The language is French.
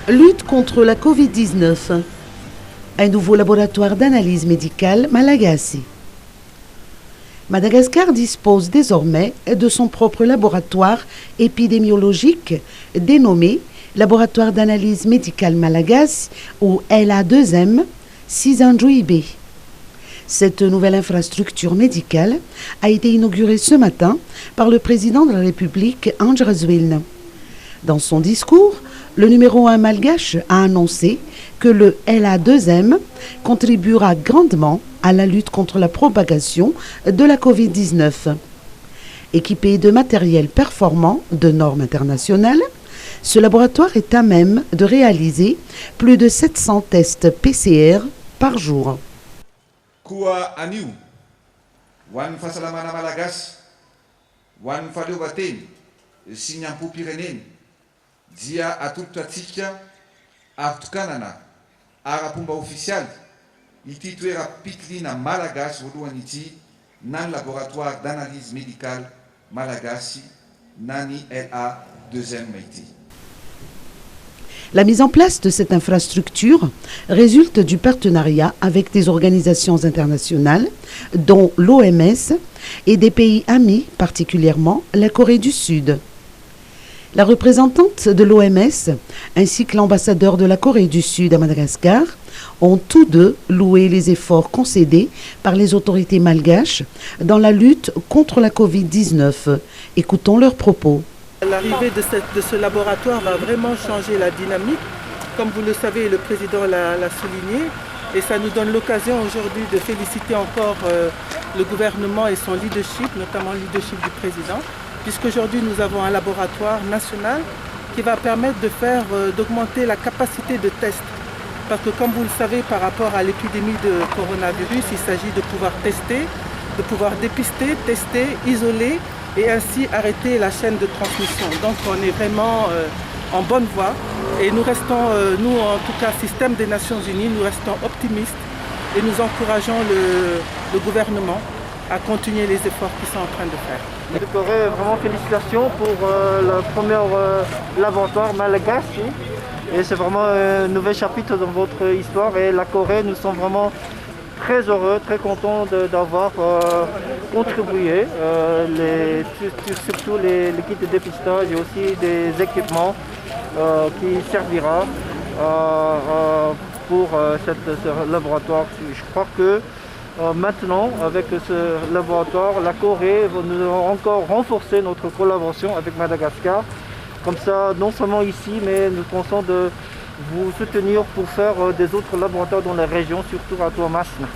Lutte contre la Covid-19. Un nouveau laboratoire d'analyse médicale Malagasy. Madagascar dispose désormais de son propre laboratoire épidémiologique dénommé Laboratoire d'analyse médicale Malagasy ou LA2M 6 Cette nouvelle infrastructure médicale a été inaugurée ce matin par le président de la République, Andry Rajoelina. Dans son discours, le numéro 1 malgache a annoncé que le LA2M contribuera grandement à la lutte contre la propagation de la Covid-19. Équipé de matériel performant de normes internationales, ce laboratoire est à même de réaliser plus de 700 tests PCR par jour. Kua aniu, wan fasalamana malagas, wan faleovateny, signampo pireneny, dia atolotratsika avotokanana ara-pomba ofisialy ity toera-pitiliana malagasy voalohany ity na ny laboratoire d'analyse médicale malagasy na ny LA2M ity. La mise en place de cette infrastructure résulte du partenariat avec des organisations internationales, dont l'OMS, et des pays amis, particulièrement la Corée du Sud. La représentante de l'OMS ainsi que l'ambassadeur de la Corée du Sud à Madagascar ont tous deux loué les efforts concédés par les autorités malgaches dans la lutte contre la Covid-19. Écoutons leurs propos. L'arrivée de ce laboratoire va vraiment changer la dynamique. Comme vous le savez, le président l'a souligné. Et ça nous donne l'occasion aujourd'hui de féliciter encore le gouvernement et son leadership, notamment le leadership du président, puisqu'aujourd'hui nous avons un laboratoire national qui va permettre d'augmenter la capacité de test. Parce que comme vous le savez, par rapport à l'épidémie de coronavirus, il s'agit de pouvoir tester, de pouvoir dépister, tester, isoler et ainsi arrêter la chaîne de transmission. Donc on est vraiment en bonne voie et nous restons, nous en tout cas, système des Nations Unies, nous restons optimistes et nous encourageons le gouvernement à continuer les efforts qu'ils sont en train de faire. De Corée, vraiment félicitations pour le premier laboratoire Malagasy. Et c'est vraiment un nouvel chapitre dans votre histoire. Et la Corée, nous sommes vraiment très heureux, très contents d'avoir contribué, surtout les kits de dépistage et aussi des équipements qui servira pour ce laboratoire. Je crois que maintenant, avec ce laboratoire, la Corée va nous encore renforcer notre collaboration avec Madagascar. Comme ça, non seulement ici, mais nous pensons de vous soutenir pour faire des autres laboratoires dans la région, surtout à Tuamasna.